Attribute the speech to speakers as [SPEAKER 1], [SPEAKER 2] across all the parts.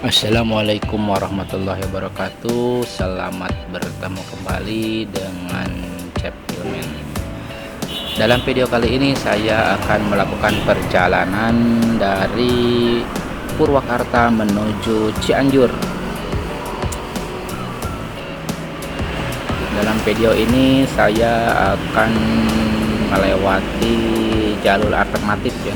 [SPEAKER 1] Assalamualaikum warahmatullahi wabarakatuh. Selamat bertemu kembali dengan Chef Ilmen. Dalam video kali ini saya akan melakukan perjalanan dari Purwakarta menuju Cianjur. Dalam video ini saya akan melewati jalur alternatif ya.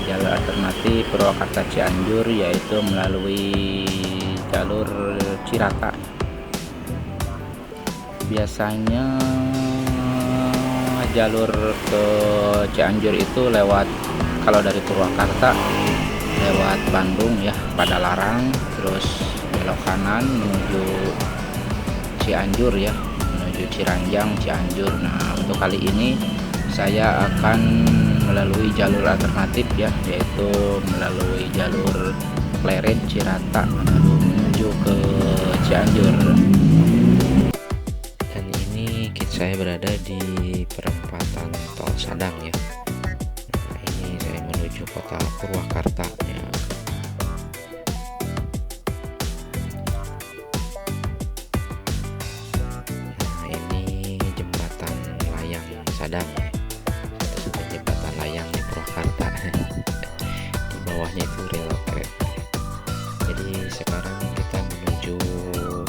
[SPEAKER 1] Jalur alternatif Purwakarta Cianjur, yaitu melalui jalur Cirata. Biasanya jalur ke Cianjur itu lewat, kalau dari Purwakarta lewat Bandung ya, Padalarang, terus belok kanan menuju Cianjur ya, menuju Ciranjang, Cianjur. Nah, untuk kali ini saya akan melalui jalur alternatif ya, yaitu melalui jalur Pleret Cirata lalu menuju ke Cianjur. Dan ini saya berada di perempatan tol Sadang ya. Nah, ini saya menuju kota Purwakarta ya. Nah, ini jembatan layang Sadang ya. Jembatan layang di Purwakarta. Di bawahnya itu rel kereta. Jadi sekarang kita menuju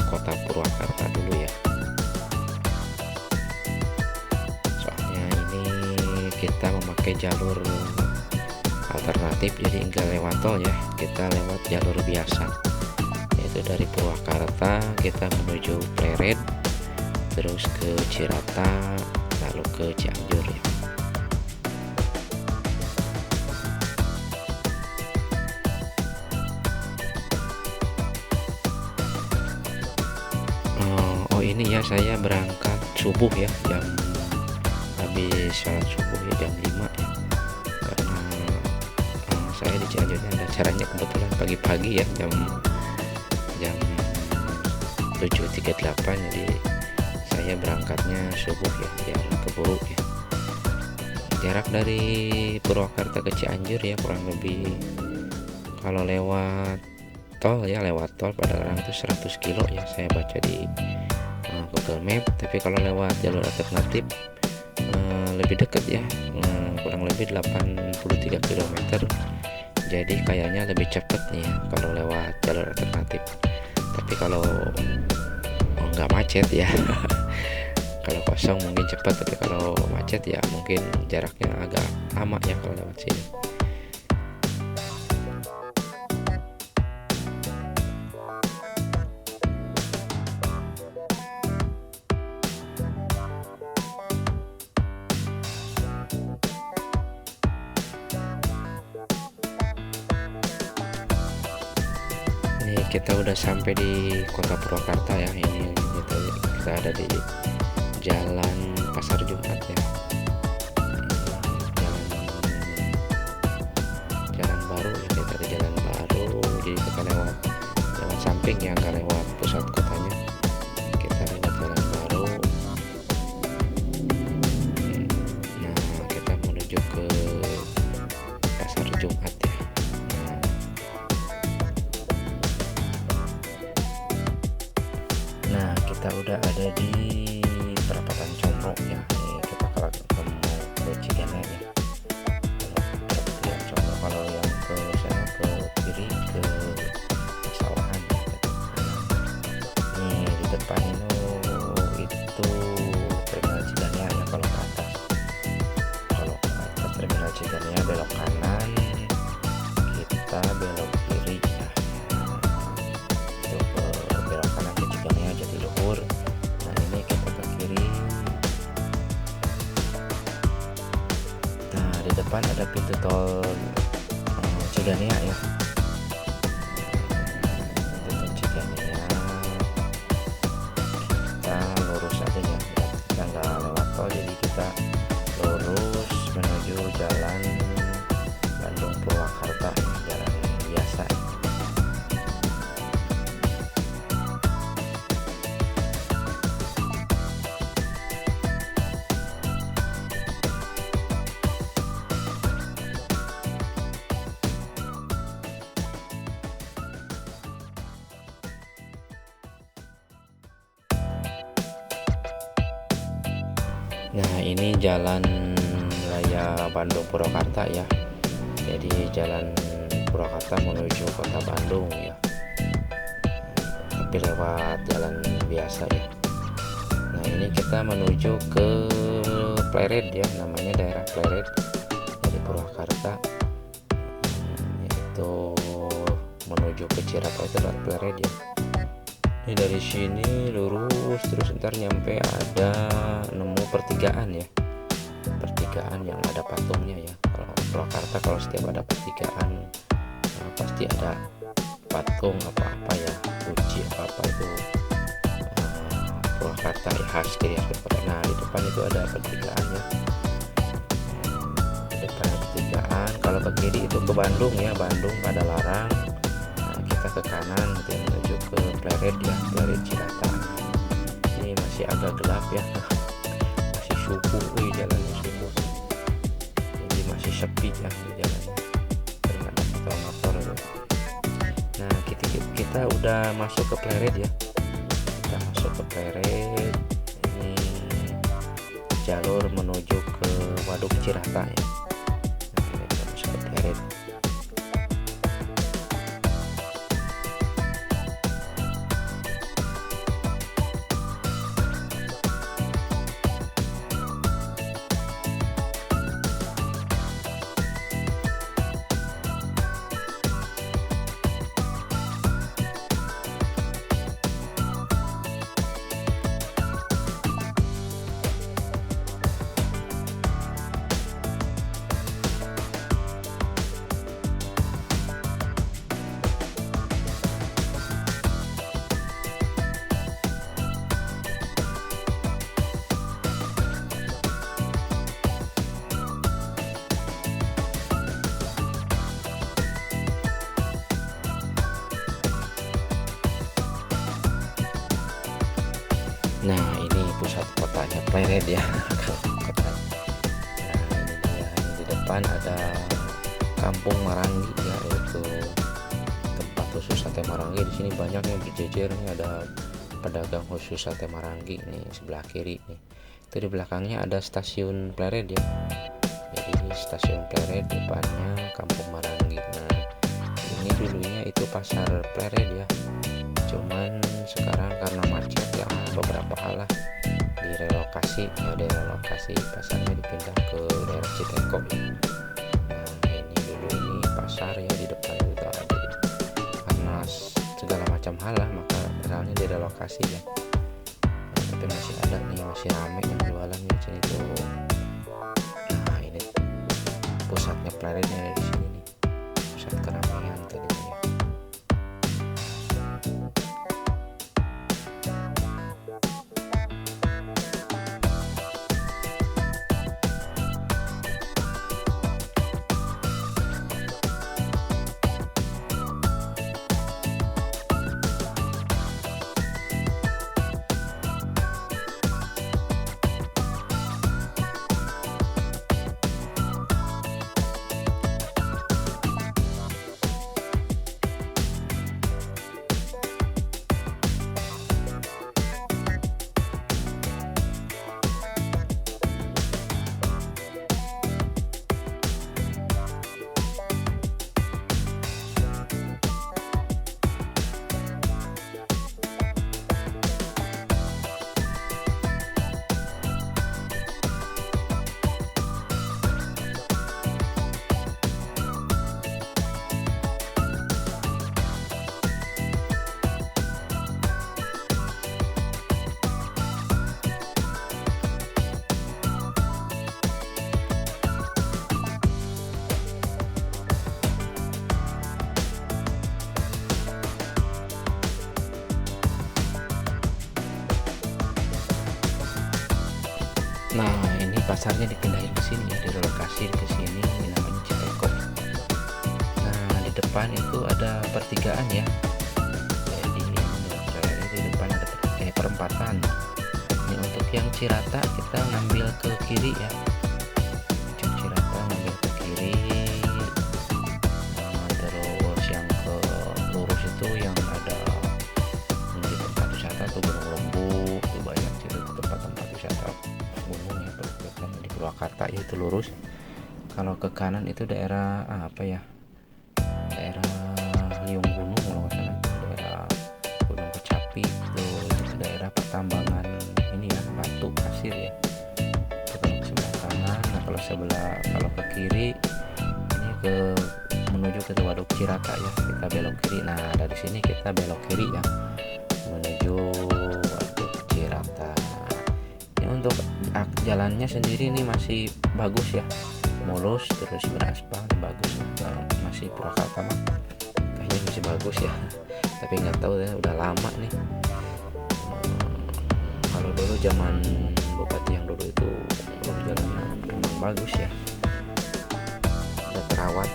[SPEAKER 1] kota Purwakarta dulu ya. Soalnya ini kita memakai jalur alternatif, jadi enggak lewat tol ya, kita lewat jalur biasa, yaitu dari Purwakarta kita menuju Pleret, terus ke Cirata, lalu ke Cianjur ya. Oh ini ya, saya berangkat subuh ya, habis sholat subuh ya, jam 5 ya, karena saya di Cianjurnya ada acaranya kebetulan pagi-pagi ya, jam 7.38, jadi saya berangkatnya subuh ya, biar keburu ya. Jarak dari Purwakarta ke Cianjur ya kurang lebih, kalau lewat tol ya, lewat tol Padalarang itu 100 kilo ya, saya baca di Google Map. Tapi kalau lewat jalur alternatif lebih dekat ya, kurang lebih 83 km, jadi kayaknya lebih cepat nih ya kalau lewat jalur alternatif. Tapi kalau nggak macet ya kalau kosong mungkin cepat, tapi kalau macet ya mungkin jaraknya agak lama ya kalau lewat sini. Kita udah sampai di kota Purwakarta ya. Ini kita ada di Jalan Pasar Jumat ya, jalan baru ya, kita di jalan baru, jadi kita lewat samping ya, nggak lewat pusat kotanya, kita lewat jalan baru. Nah, kita menuju ke Pasar Jumat ya. Nah, kita udah ada di perempatan Comro ya. Ini kita kalau mau ke Cigana ya. Perempatan Comro, kalau yang ke sana ke kiri ke Sawahan ya. Ini di depan itu terminal Cigana ya, kalau ke atas. Kalau ke atas terminal Cigana belok kanan, kita belok kiri ya. Itu ke belok kanan ke Cigana Jatiluhur. Nah, ini kita Nah, ini jalan raya Bandung Purwakarta ya. Jadi jalan Purwakarta menuju kota Bandung ya. Tapi lewat jalan biasa ya. Nah, ini kita menuju ke Pleret ya, namanya daerah Pleret dari Purwakarta. Itu menuju ke Cirata itu lewat Pleret ya. Ini dari sini lurus terus ntar nyampe ada nemu pertigaan ya, pertigaan yang ada patungnya ya. Kalau Purwakarta kalau setiap ada pertigaan pasti ada patung apa-apa ya, kunci apa itu Purwakarta ya, khas ciri khas Purwakarta. Nah, di depan itu ada pertigaan ya, di depan ada pertigaan. Kalau ke kiri itu ke Bandung ya, Bandung Padalarang. Nah, kita ke kanan nanti menuju ke Pleret ya, Pleret Cirata. Ini masih agak gelap ya, masih subuh, jalannya subuh, jadi masih sepi ya di jalan, karena ada motor-motor ya. Nah, kita udah masuk ke Pleret ya, kita masuk ke Pleret. Ini jalur menuju ke Waduk Cirata ya. Nah, kita masuk ke Pleret. Nah, ini pusat kotanya Pleret ya. Kota. Nah, ini dia, di depan ada Kampung Marangi ya, yaitu tempat khusus sate marangi. Di sini banyak yang berjejer nih, ada pedagang khusus sate marangi nih sebelah kiri nih. Itu di belakangnya ada stasiun Pleret ya. Jadi stasiun Pleret, depannya Kampung Marangi. Nah, ini dulunya itu pasar Pleret ya. Cuman sekarang karena macet ya, beberapa hal lah direlokasi ya, direlokasi pasarnya dipindah ke daerah Citeko. Nah, ini dulu ini pasar ya, di depan juga ada, karena segala macam hal lah maka pasalnya direlokasi ya. Nah, tapi masih ada nih, masih rame yang jualan di sini tuh. Nah, ini pusatnya Pleretnya di sini nih, pusat keramaian tadi ya. Nah, ini pasarnya dipindahin ke sini ya, direlokasi ke sini, ini namanya Citeko. Nah, di depan itu ada pertigaan ya. Jadi ini di depan ada perempatan. Ini untuk yang Cirata kita ngambil ke kiri ya. Untuk Cirata ngambil ke kiri. Nah, terus yang ke lurus itu yang ada di tempat wisata tuh Gunung Lembu, tuh banyak sih tempat-tempat wisata gunung ya. itu lurus. Kalau ke kanan itu daerah apa ya, daerah Liung Gunung kalau nggak salah, daerah Gunung Kecapi itu ke daerah pertambangan ini ya, batu pasir ya. Itu kalau ke sebelah kanan. Nah kalau ke kiri ini menuju ke Waduk Cirata ya, kita belok kiri. Nah dari sini kita belok kiri ya menuju Waduk Cirata. Ini untuk jalannya sendiri ini masih bagus ya, mulus terus beraspal, bagus ya. Masih Purwakarta mah kayaknya masih bagus ya, tapi nggak tahu ya, udah lama nih. Kalau dulu zaman bupati yang dulu itu jalannya memang bagus ya, udah terawat.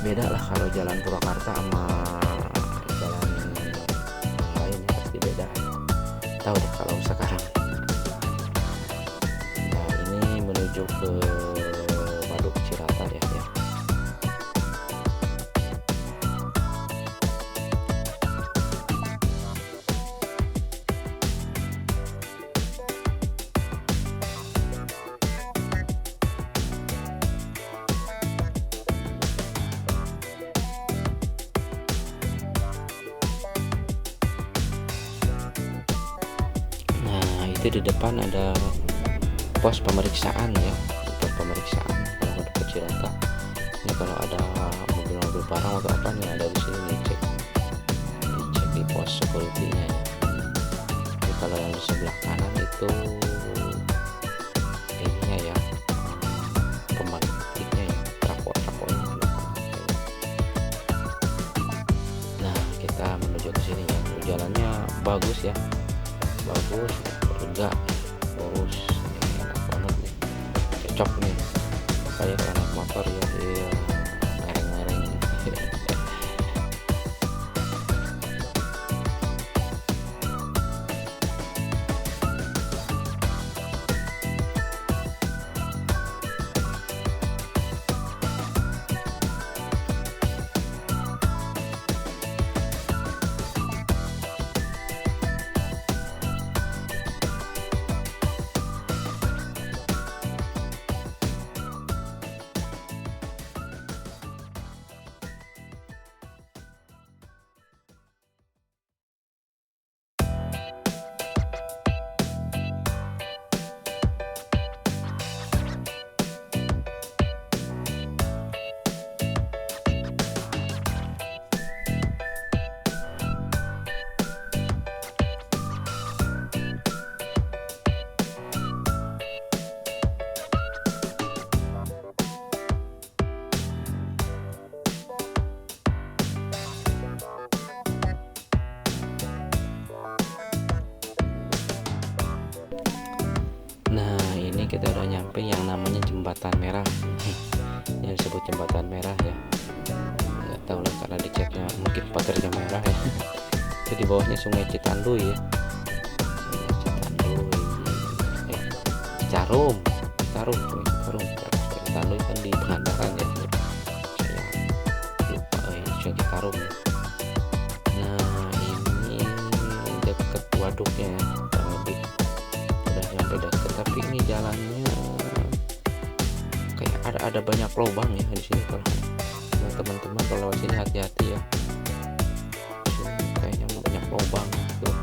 [SPEAKER 1] Beda lah kalau jalan Purwakarta sama jalan yang lain ya, pasti beda. Tahu deh kalau sekarang. Nah ini menuju ke Waduk Cirata ya. Itu di depan ada pos pemeriksaan ya, pos pemeriksaan kalau mau ke Cirata. Ini kalau ada mobil-mobil barang atau apa nih ada di sini nih, dicek di pos security-nya ya. Jadi kalau yang di sebelah kanan itu ininya ya, pembangkit listriknya ya, trafo-trafonya di belakang. Nah kita menuju ke sini ya, jalannya bagus ya, bagus, lega, lurus, enak banget nih, cocok nih saya kalau naik motor ya, mereng-mereng. Nah ini kita udah nyampe yang namanya Jembatan Merah, yang disebut Jembatan Merah ya, nggak tahu lah karena dicatnya mungkin pagarnya merah ya. Itu di bawahnya Sungai Citanduy ya, Sungai Citanduy, Citarum, Sungai Citanduy kan di Pangandaran ya, saya lupa Sungai Citarum ya. Nah ini deket waduknya ya, kurang lebih udah nyampe deket, tapi ini jalannya kayak ada banyak lubang ya di sini. Kalau teman-teman kalau lewat sini hati-hati ya, di sini kayaknya banyak lubang tuh.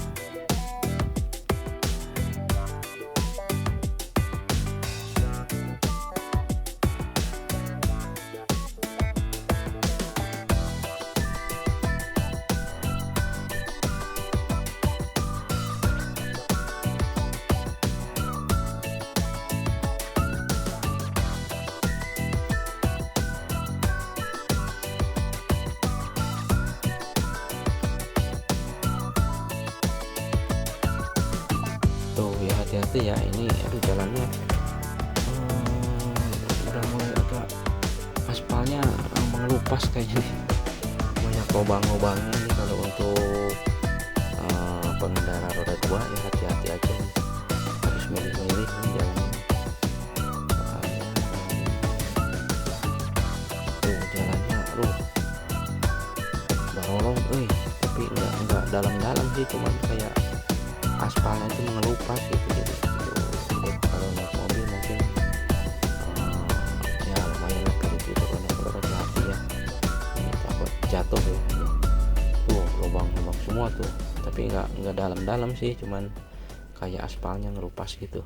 [SPEAKER 1] Tuh ya hati-hati ya, ini aduh jalannya udah mulai agak aspalnya mengelupas kayaknya nih, banyak lubang-lubangnya nih. Kalau untuk pengendara roda 2 ya hati-hati aja nih, harus milih-milih nih jalannya. Tuh jalannya aduh barolong tapi enggak dalam-dalam sih, cuman kayak aspalnya itu mengelupas gitu. Jadi kalau naik mobil mungkin semua tuh, tapi nggak dalam-dalam sih, cuman kayak aspalnya ngerupas gitu.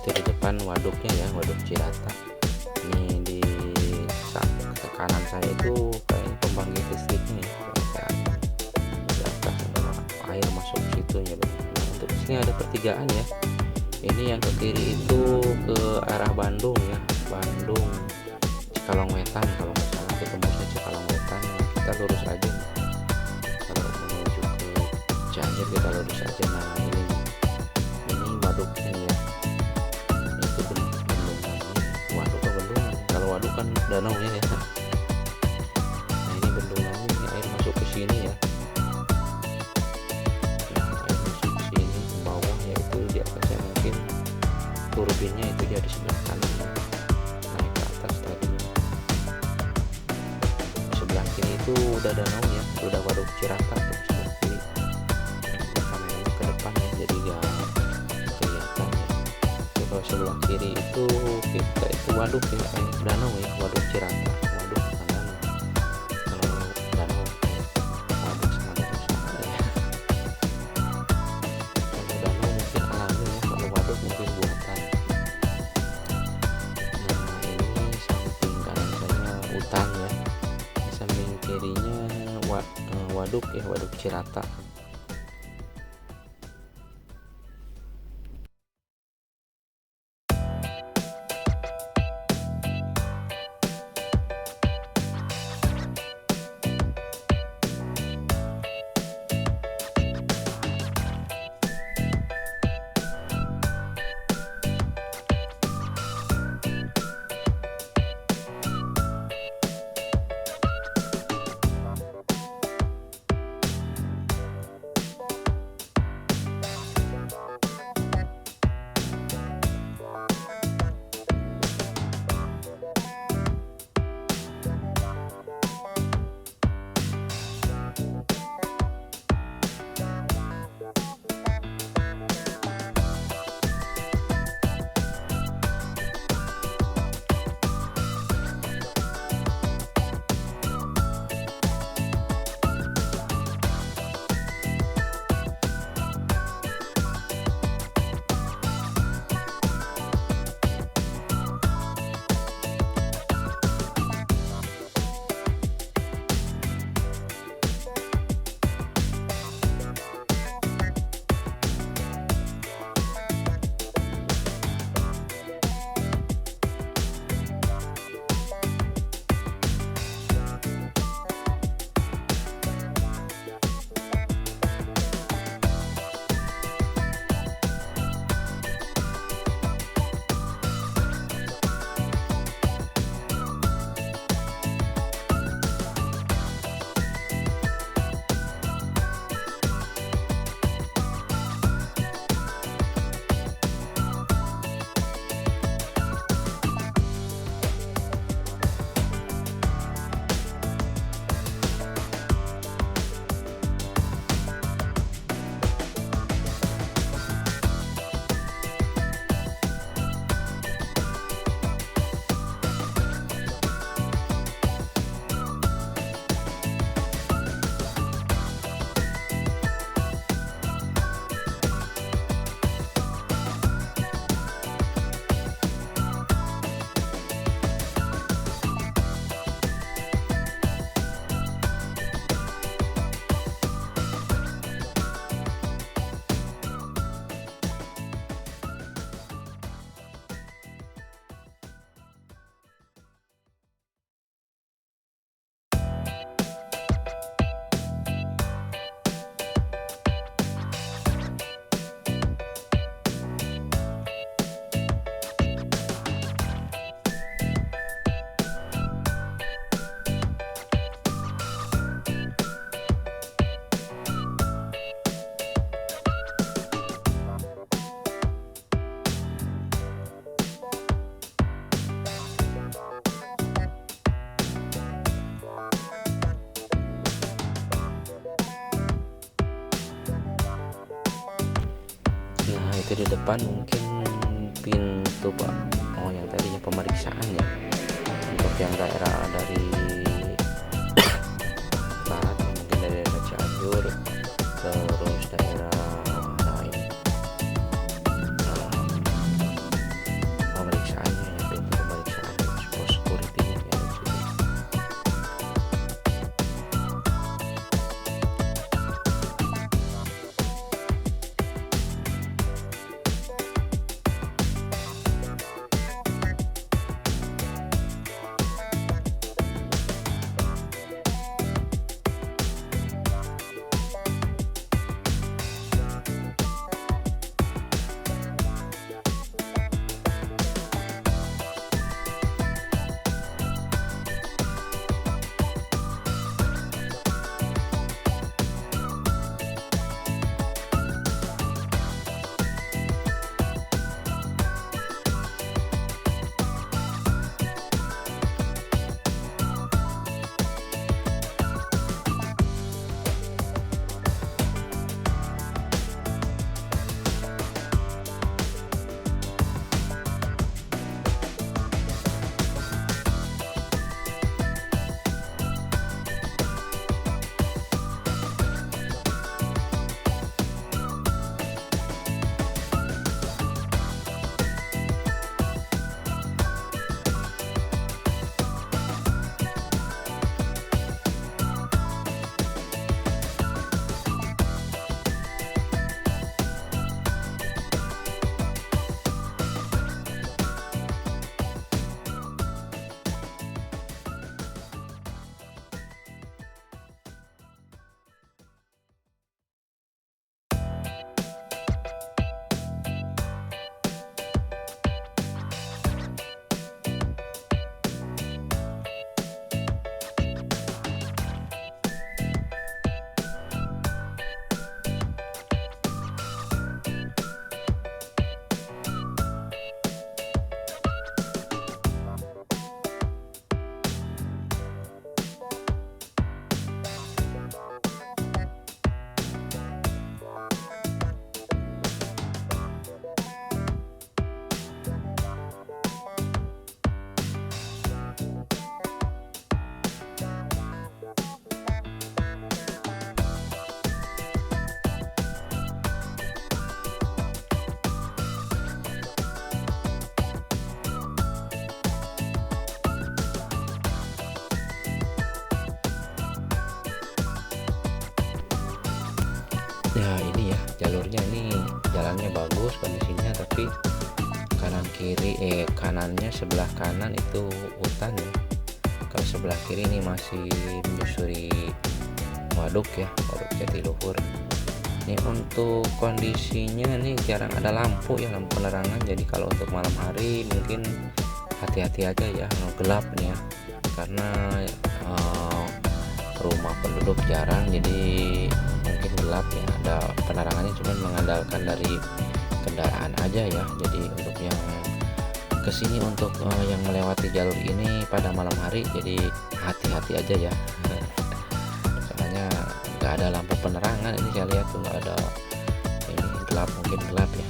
[SPEAKER 1] Depan waduknya ya, waduk Cirata. Ini di kanan saya itu kayak pembangkit listriknya ya, kayak di atas air masuk situ ya. Nah, untuk sini ada pertigaan ya. Ini yang ke kiri itu ke arah Bandung ya, Bandung Cikalongwetan kalau nggak salah, ketemu saya Cikalongwetan. Nah, kita lurus aja. Kalau menuju ke Cianjur kita lurus aja. Nah ini waduknya ya. Waduk kan danaunya ya. Nah ini bendungannya, ini air masuk ke sini ya. Nah air masuk ke sini ke bawah, yaitu di atasnya mungkin turbinnya itu dia di sebelah kanan ya. Naik ke atas tadi. Sebelah kiri itu udah danau ya, udah waduk Cirata tuh sebelah kiri. Nah, kameranya ke depan ya, jadi gak kelihatan ya. Kalau sebelah kiri itu kita itu waduk ya, danau ya, waduk Cirata, waduk bukan danau. Kalau danau waduk sama danau sama ya. Kalau danau mungkin alami ya, kalau waduk mungkin waduk ya, waduk Cirata. Nah itu di depan mungkin pintu Pak, oh yang tadinya pemeriksaan ya, untuk yang daerah dari barat ya, mungkin dari daerah Cianjur terus daerah lain. Pemeriksaannya ya, pintu pemeriksaan pos security-nya ya di situ. bagus kondisinya, tapi kanannya sebelah kanan itu hutan ya. Kalau sebelah kiri ini masih menyusuri waduk ya, waduk Jatiluhur. Ini untuk kondisinya nih jarang ada lampu ya, lampu penerangan. Jadi kalau untuk malam hari mungkin hati-hati aja ya, gelap nih ya, karena rumah penduduk jarang, jadi mungkin gelap ya. Ada penerangannya cuman mengandalkan dari kendaraan aja ya. Jadi untuk yang kesini, untuk yang melewati jalur ini pada malam hari, jadi hati-hati aja ya. Soalnya nggak ada lampu penerangan, ini saya lihat tuh nggak ada, ini gelap, mungkin gelap ya.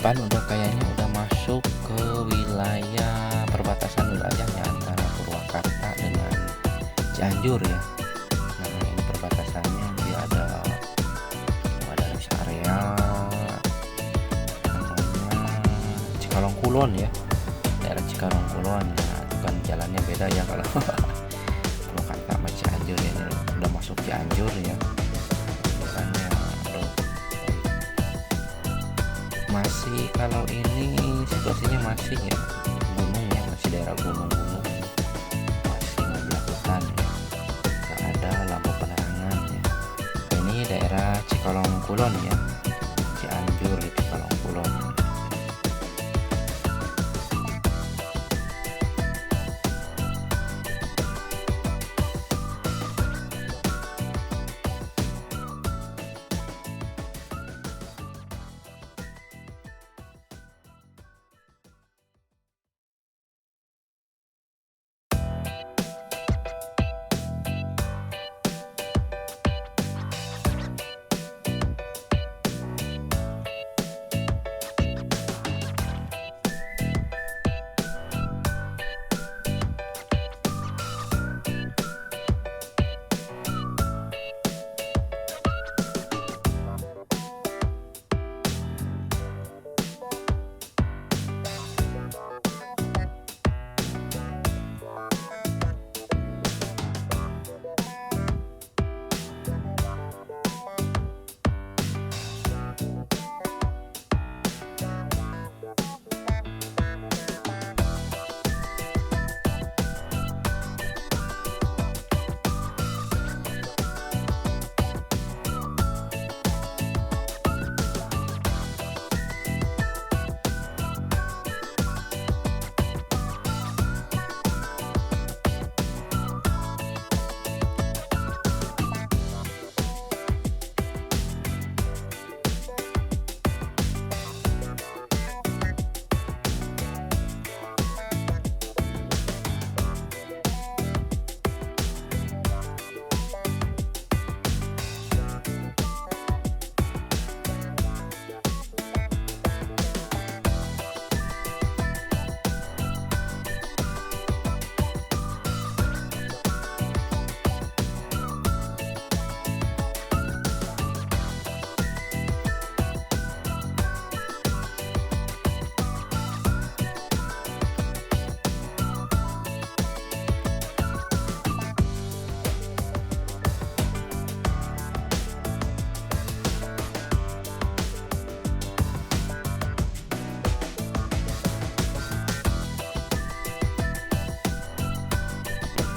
[SPEAKER 1] depan udah kayaknya udah masuk ke wilayah perbatasan wilayahnya antara Purwakarta dengan Cianjur ya. Nah ini perbatasannya dia ada rest area namanya Cikalong Kulon ya, daerah Cikalong Kulon ya. Itu kan jalannya beda ya kalau Purwakarta sama Cianjur ya. Ini udah masuk Cianjur ya. Depannya masih, kalau ini situasinya masih ya gunung ya, masih daerah gunung-gunung, masih mobil hutan ya, gak ada lampu penerangan ya. Ini daerah Cikalong Kulon ya, Cianjur itu Cikalong Kulon.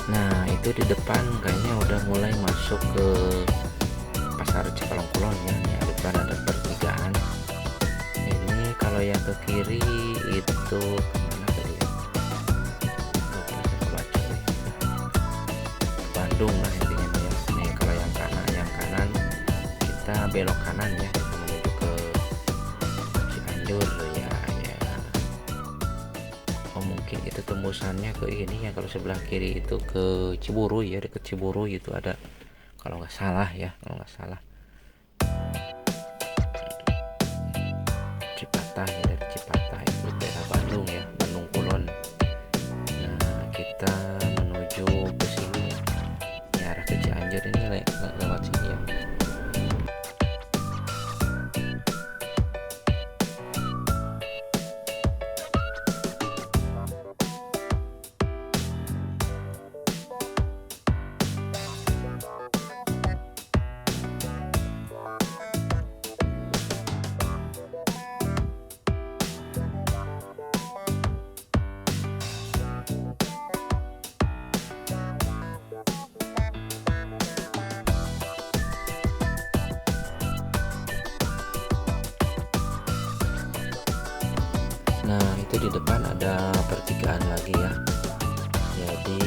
[SPEAKER 1] Nah itu di depan kayaknya udah mulai masuk ke pasar Cikalong Kulon ya. Nih di depan ada pertigaan. Ini kalau yang ke kiri itu kemana tadi ya? Lupa saya kebaca nih. Ke Bandung lah intinya ya. Nih kalau yang kanan kita belok kanan ya, kita menuju ke Cianjur ya. Mungkin itu tembusannya ke ini ya, kalau sebelah kiri itu ke Ciburu ya, deket Ciburu itu ada, kalau nggak salah ya, Cipatah ya, dari Cipatah itu daerah Bandung ya, Bandung Kulon. Nah kita menuju ke sini ya, ini arah ke Cianjur ini lewat sini ya. Nah itu di depan ada pertigaan lagi ya, jadi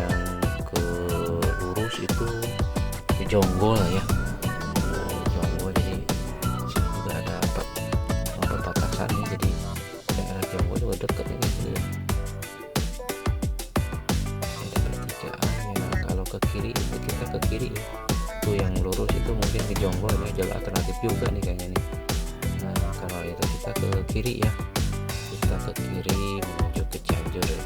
[SPEAKER 1] yang ke lurus itu ke Jonggol ya, Jonggol. Jadi sini juga ada perbatasannya, jadi daerah Jonggol juga deket ini sini ya. Ada pertigaan ya. Kalau ke kiri itu kita ke kiri ya, tuh yang lurus itu mungkin ke Jonggol ya, jalur alternatif juga nih kayaknya nih. Nah kalau itu kita ke kiri ya, kita ke kiri menuju ke Cianjur ya.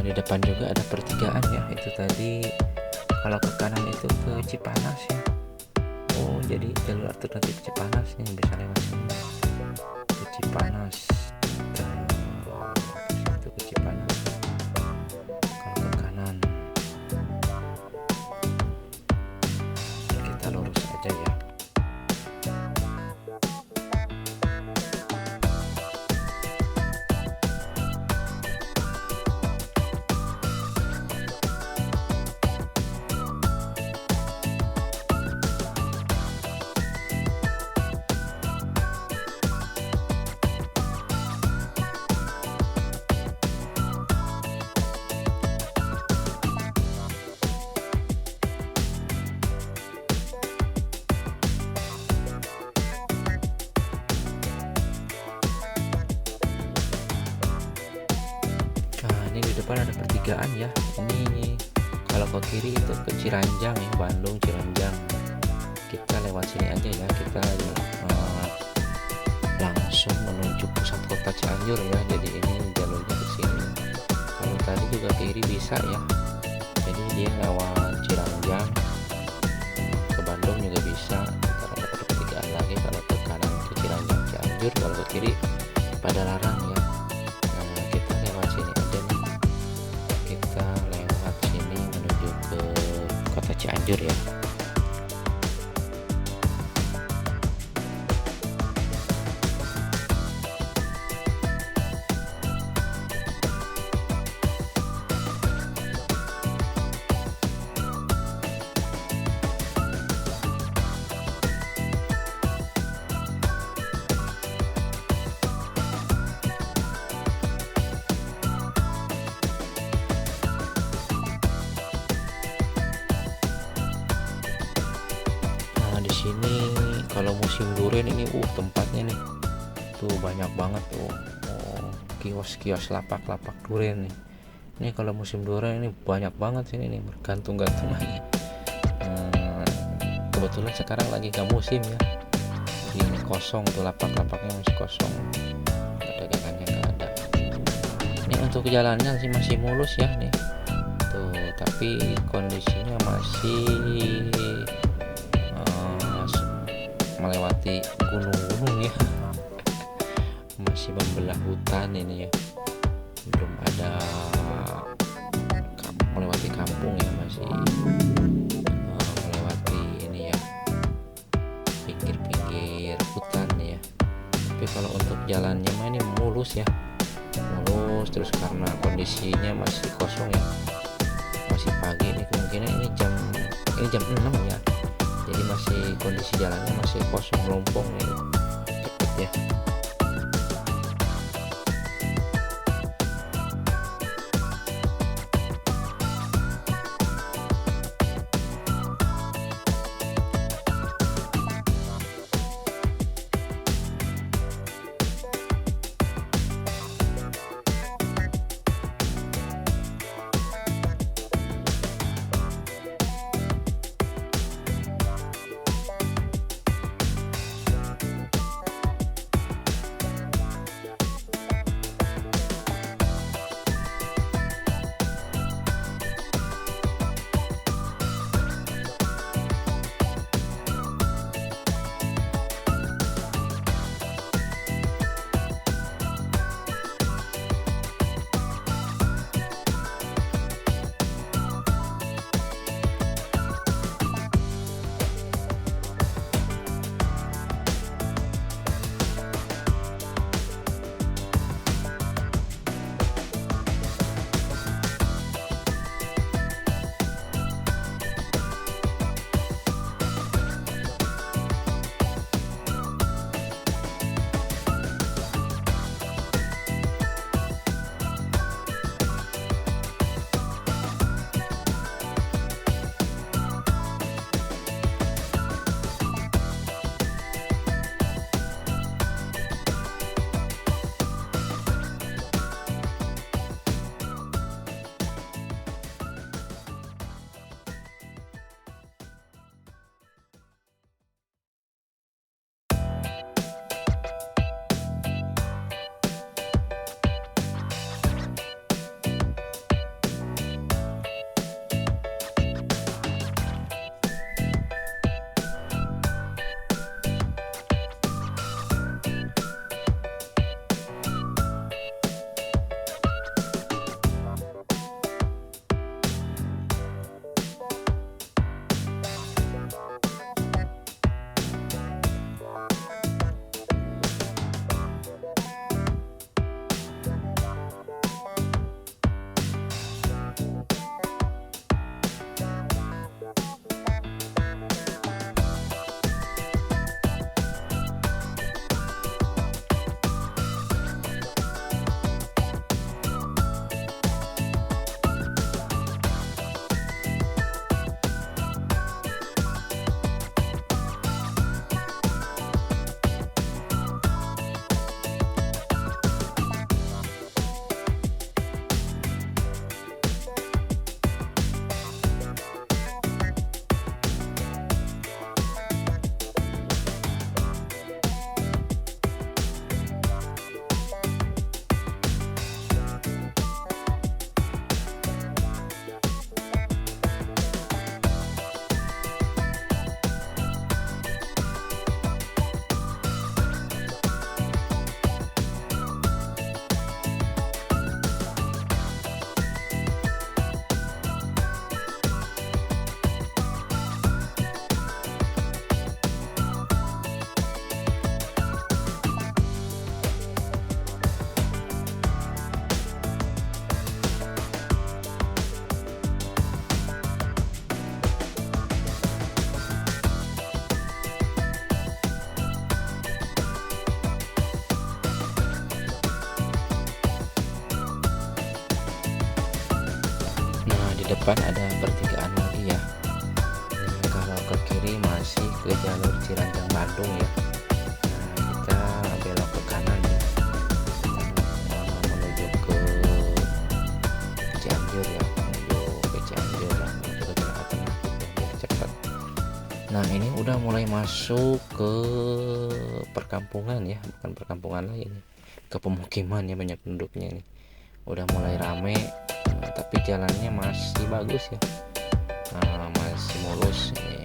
[SPEAKER 1] Di depan juga ada pertigaan ya, itu tadi kalau ke kanan itu ke Cipanas ya. Oh, jadi jalur alternatif Cipanas nih, bisa lewat sini ke Cipanas, itu ke Cipanas kalau ke kanan. Kita lurus aja ya. Ini di depan ada pertigaan ya. Ini kalau ke kiri itu ke Ciranjang ya, Bandung Ciranjang. Kita lewat sini aja ya, kita langsung menuju pusat kota Cianjur ya. Jadi ini jalurnya ke sini. Kalau tadi juga kiri bisa ya. Jadi dia lewat Ciranjang ke Bandung juga bisa. Ntar ada pertigaan lagi kalau ke kanan ke Ciranjang Cianjur, kalau ke kiri pada larang ya. Kita lewat sini aja nih. Kita lewat sini menuju ke kota Cianjur ya. Di sini kalau musim durian ini tempatnya nih tuh banyak banget tuh, kios-kios lapak-lapak durian nih. Ini kalau musim durian ini banyak banget sini nih, bergantung-gantung aja. Kebetulan sekarang lagi gak musim ya, jadi ini kosong tuh, lapak-lapaknya masih kosong, dagangannya gak ada. Ini untuk jalannya sih masih mulus ya nih tuh, tapi kondisinya masih melewati gunung-gunung ya, masih membelah hutan ini ya, belum ada melewati kampung ya, masih melewati ini ya, pinggir-pinggir hutan ya. Tapi kalau untuk jalannya mah ini mulus ya, mulus terus karena kondisinya masih kosong ya, masih pagi ini, kemungkinan ini jam 6 ya. Jadi masih kondisi jalannya masih kosong, melompong nih, cepet ya. depan ada pertigaan lagi ya. Kalau ke kiri masih ke jalur Ciranjang Bandung ya. Nah, kita belok ke kanan ya, menuju ke Cianjur ya, menuju ke Cianjur ya, menuju ke jalan alternatif ya, biar cepat. Nah, ini udah mulai masuk ke perkampungan ya, bukan perkampungan lagi nih, ke pemukiman ya, banyak penduduknya nih. Udah mulai rame, tapi jalannya masih bagus ya, masih mulus ini.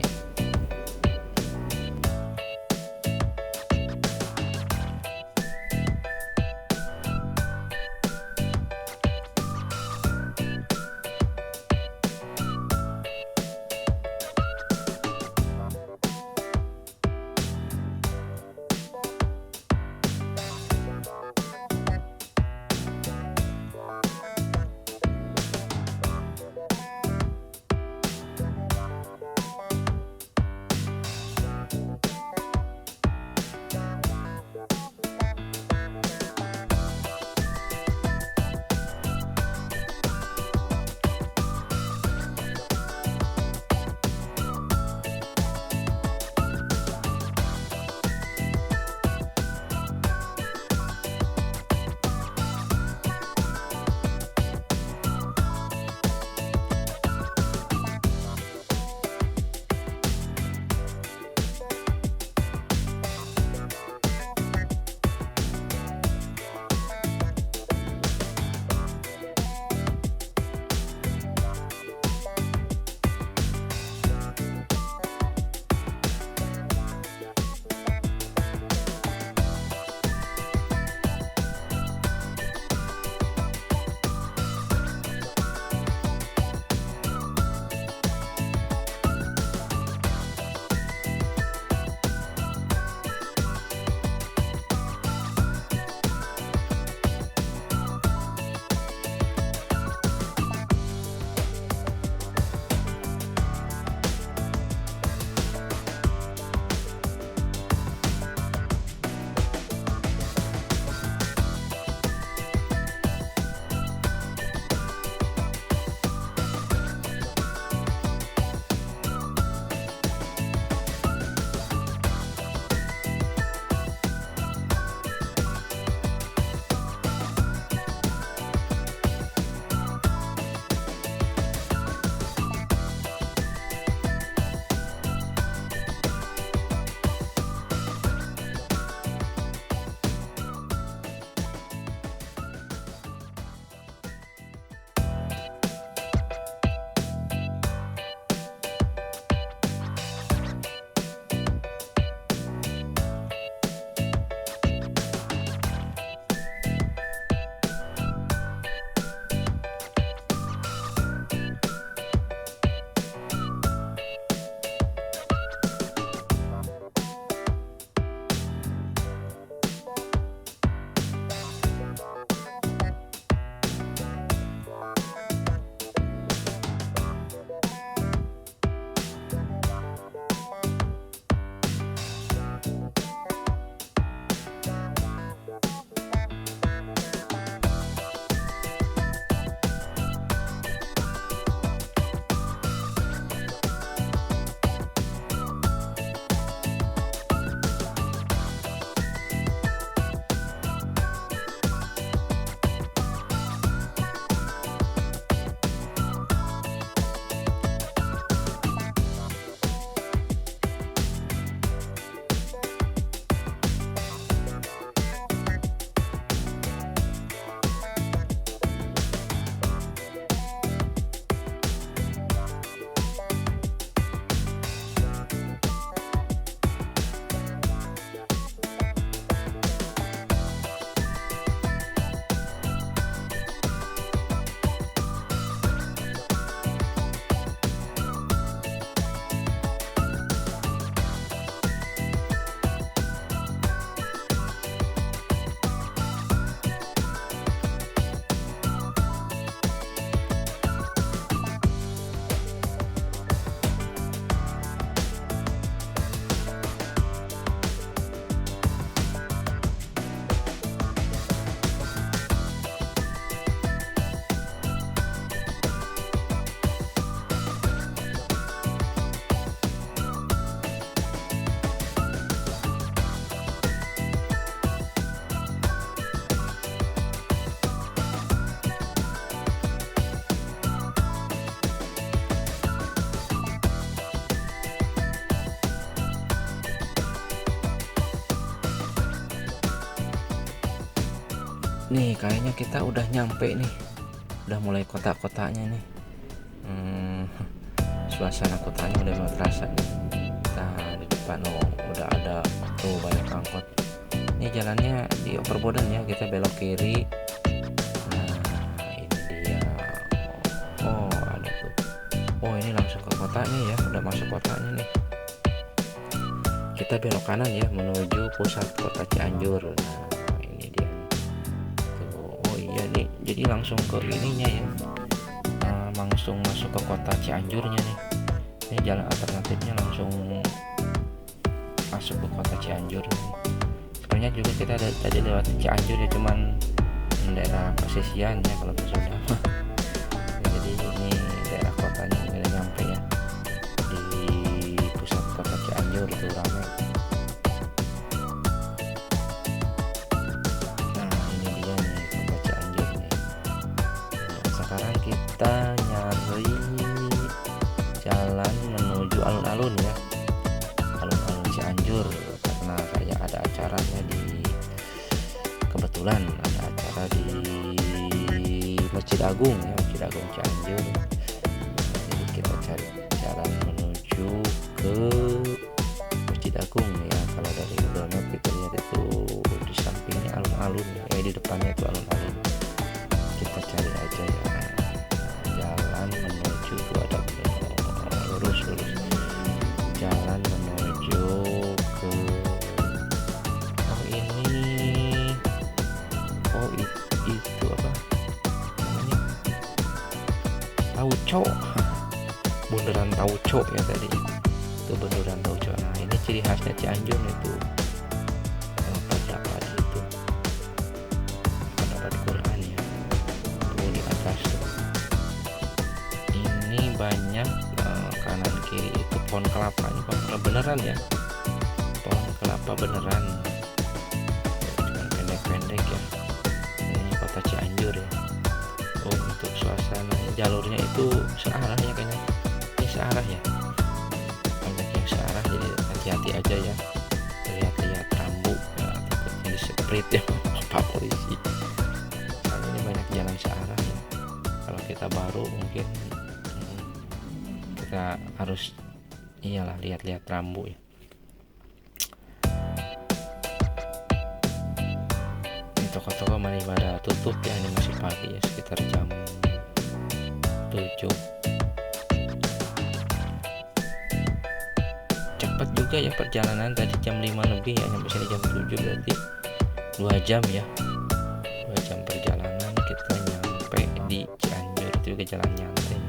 [SPEAKER 1] Nih kayaknya kita udah nyampe nih, udah mulai kota-kotanya nih. Suasana kotanya udah mulai terasa nih. Nah di depan udah ada tuh banyak angkot. Ini jalannya di overboden ya, kita belok kiri. Nah ini dia. Oh ada tuh. Oh ini langsung ke kotanya ya, udah masuk kotanya nih. Kita belok kanan ya menuju pusat kota Cianjur. Nah ini dia tuh. Oh iya nih, jadi langsung ke ininya ya, langsung masuk ke kota Cianjurnya nih. Ini jalan alternatifnya langsung masuk ke kota Cianjur nih. Sebenarnya juga kita ada tadi lewat Cianjur ya, cuman daerah pesisian ya kalau ke Sunda. Jadi ini daerah kotanya udah nyampe ya, di pusat kota Cianjur itu rame. Nah ini dia nih kota Cianjur nih. Sekarang kita nyari jalan menuju alun-alun ya, alun-alun Cianjur, karena kayak ada acaranya kebetulan ada acara di Masjid Agung ya, Masjid Agung Cianjur. Jadi kita cari jalan menuju ke Masjid Agung ya. Kalau dari Google Map kita lihat itu di sampingnya alun-alun ya, di depannya itu alun-alun. Kita cari aja ya jalan menuju itu, ada lurus jalan menuju ke itu apa namanya, Tauco. Bundaran Tauco ya tadi itu, bundaran Tauco. Nah ini ciri khasnya Cianjur itu dapat itu dapat Quran ya tuh di atas tuh. Ini banyak kanan kiri itu pohon kelapa. Ini pohon kelapa beneran ya, pohon kelapa beneran, cuman pendek-pendek ya. Ini kota Cianjur ya. Oh untuk suasana jalurnya itu searah ya kayaknya, ini searah ya, banyak yang searah, jadi hati-hati aja ya, lihat-lihat rambu ya, takutnya diseprit ya Pak polisi. Karena ini banyak jalan searah ya, kalau kita baru mungkin kita harus iyalah lihat-lihat rambu ya. Toko-toko masih pada tutup ya, ini masih pagi ya, sekitar jam 7. Cepat juga ya perjalanan, tadi jam 5 lebih ya, nyampe sini jam 7, berarti 2 jam ya, 2 jam perjalanan kita nyampe di Cianjur. Itu juga jalan nyantai,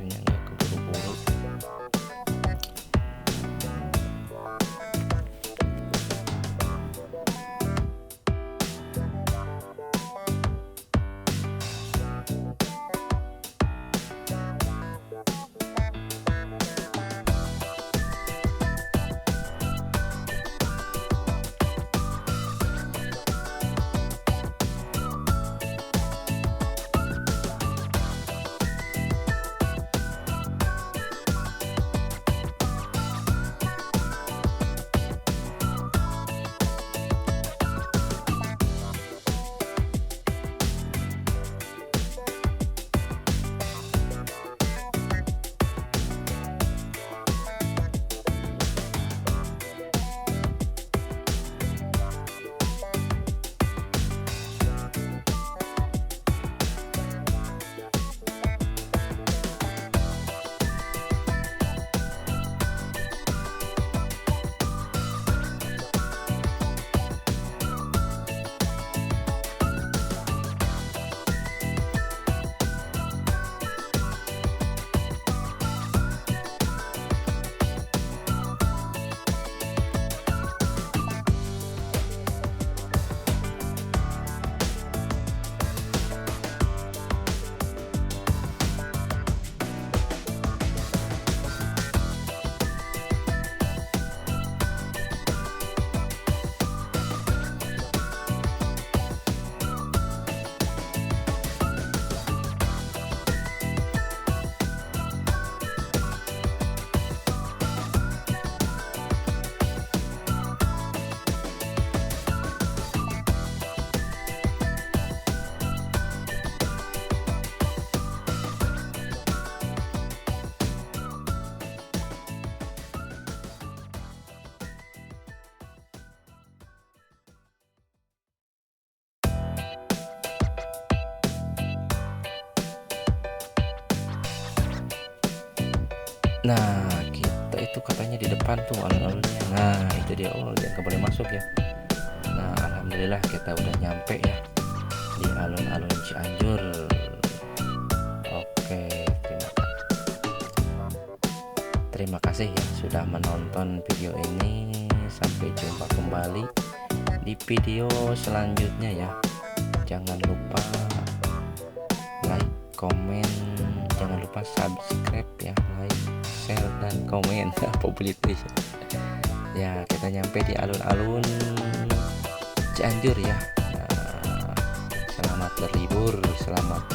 [SPEAKER 1] hanya nggak keburu-buru. Nah, kita itu katanya di depan tuh alun-alunnya. Nah, itu dia. Oh, dia nggak boleh masuk ya. Nah, alhamdulillah kita udah nyampe ya di alun-alun Cianjur. Oke, terima kasih ya sudah menonton video ini. Sampai jumpa kembali di video selanjutnya ya. Jangan lupa like, komen, jangan lupa subscribe ya, like, share dan komen. Apa begitu ya. Kita nyampe di alun-alun Cianjur ya. Selamat berlibur, selamat